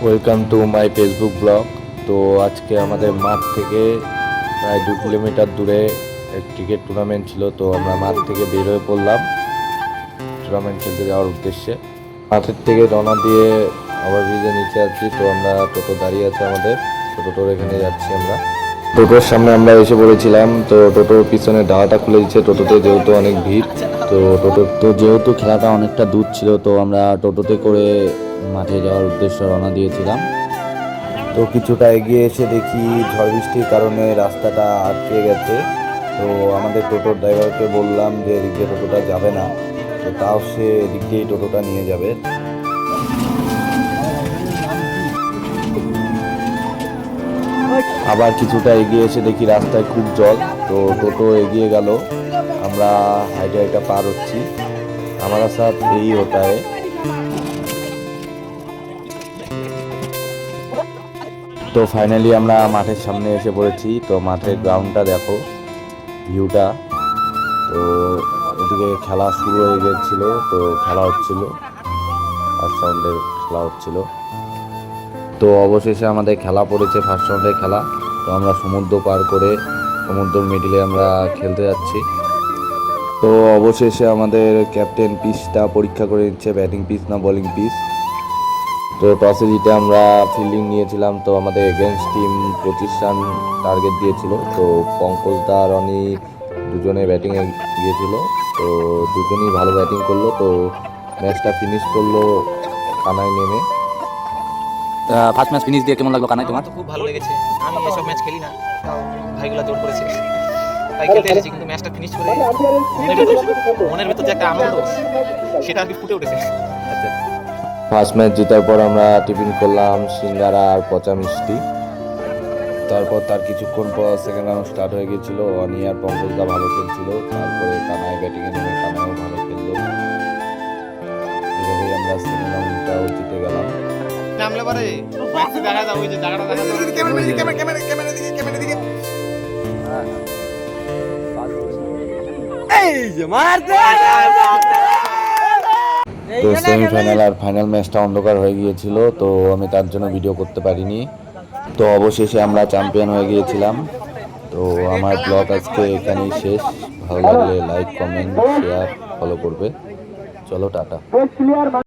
Welcome to my Facebook blog. তো আজকে আমাদের মাঠ থেকে প্রায় 2 কিলোমিটার দূরে ক্রিকেট টুর্নামেন্ট ছিল। তো আমরা মাঠ থেকে বের হয়ে পড়লাম টুর্নামেন্ট খেলতে যাওয়ার উদ্দেশ্যে। মাঠের থেকে রওনা দিয়ে ওভারব্রিজের নিচে আছি। তো আমরা টোটো দাঁড়িয়ে আছে আমাদের, তো টোটোর এখানে যাচ্ছি আমরা। টোটোর সামনে আমরা এসে পড়েছিলাম। তো টোটোর পিছনে ডালাটা খুলে দিচ্ছে টোটোতে, যেহেতু অনেক ভিড়। তো যেহেতু খেলাটা অনেকটা দূর ছিল, তো আমরা টোটোতে করে মাঠে যাওয়ার উদ্দেশ্যে রওনা দিয়েছিলাম। তো কিছুটা এগিয়ে এসে দেখি ঝড় বৃষ্টির কারণে রাস্তাটা আটকে গেছে। তো আমাদের টোটোর ড্রাইভারকে বললাম যে এদিক দিয়ে টোটোটা যাবে না, তো তাও সে এদিক দিয়েই টোটোটা নিয়ে যাবে। আবার কিছুটা এগিয়ে এসে দেখি রাস্তায় খুব জল। তো টোটো এগিয়ে গেল, আমরা হাইটে হাইটা পার হচ্ছি। हमारा साथ यही होता है। তো ফাইনালি আমরা মাঠের সামনে এসে পড়েছি। তো মাঠের গ্রাউন্ডটা দেখো, ভিউটা। তো এদিকে খেলা শুরু হয়ে গেছিল, তো খেলা হচ্ছিল, ফার্স্ট রাউন্ডের খেলা হচ্ছিল। তো অবশেষে আমাদের খেলা পড়েছে, ফার্স্ট রাউন্ডের খেলা। তো আমরা সমুদ্র পার করে সমুদ্রের মিডিলে আমরা খেলতে যাচ্ছি। তো অবশেষে আমাদের ক্যাপ্টেন পিচটা পরীক্ষা করে নিচ্ছে, ব্যাটিং পিচ না বোলিং পিচ। তো টসে জিতে আমরা ফিল্ডিং নিয়েছিলাম। তো আমাদের এগেনস্ট টিম 25 রান টার্গেট দিয়েছিল। তো পঙ্কজদা রনি দুজনে ব্যাটিংয়ে গিয়েছিল। তো দুজনেই ভালো ব্যাটিং করলো। তো ম্যাচটা ফিনিশ করলো কানায় নেমে। ফার্স্ট ম্যাচ ফিনিশ দিয়ে কেমন লাগলো কানাই তোমার? খুব ভালো লেগেছে। আমি এসব ম্যাচ খেলি না, ভাইগুলা জোর করেছে তাই খেলতে এসেছি, কিন্তু ম্যাচটা ফিনিশ করে মনের ভেতর যে একটা আনন্দ সেটা আর কি ফুটে উঠেছে। ফার্স্ট ম্যাচ জেতার পর আমরা টিফিন করলাম সিঙ্গারা আর পচা মিষ্টি। তারপর তার কিছুক্ষণ পর সেকেন্ড রাউন্ড স্টার্ট হয়ে গিয়েছিল। অনি আর পঙ্কজদা ভালো খেলছিল, তারপরে কানায় ব্যাটিংয়ে নেমে কানায়ও ভালো খেললো। এভাবেই আমরা সেকেন্ড রাউন্ডটাও জিতে গেলাম। নামলে পরে ম্যাচে দেখা যাবে, ওই যে জায়গাটা দেখা যাবে। ক্যামেরা দিকে এই যে মারতে। তো সেমিফাইনাল আর ফাইনাল ম্যাচটা অন্ধকার হয়ে গিয়েছিল, তো আমি তার জন্য ভিডিও করতে পারিনি। তো অবশেষে আমরা চ্যাম্পিয়ন হয়ে গিয়েছিলাম। তো আমার ব্লগ আজকে এখানেই শেষ। ভালো লাগলে লাইক, কমেন্ট, শেয়ার, ফলো করবে। চলো টাটা।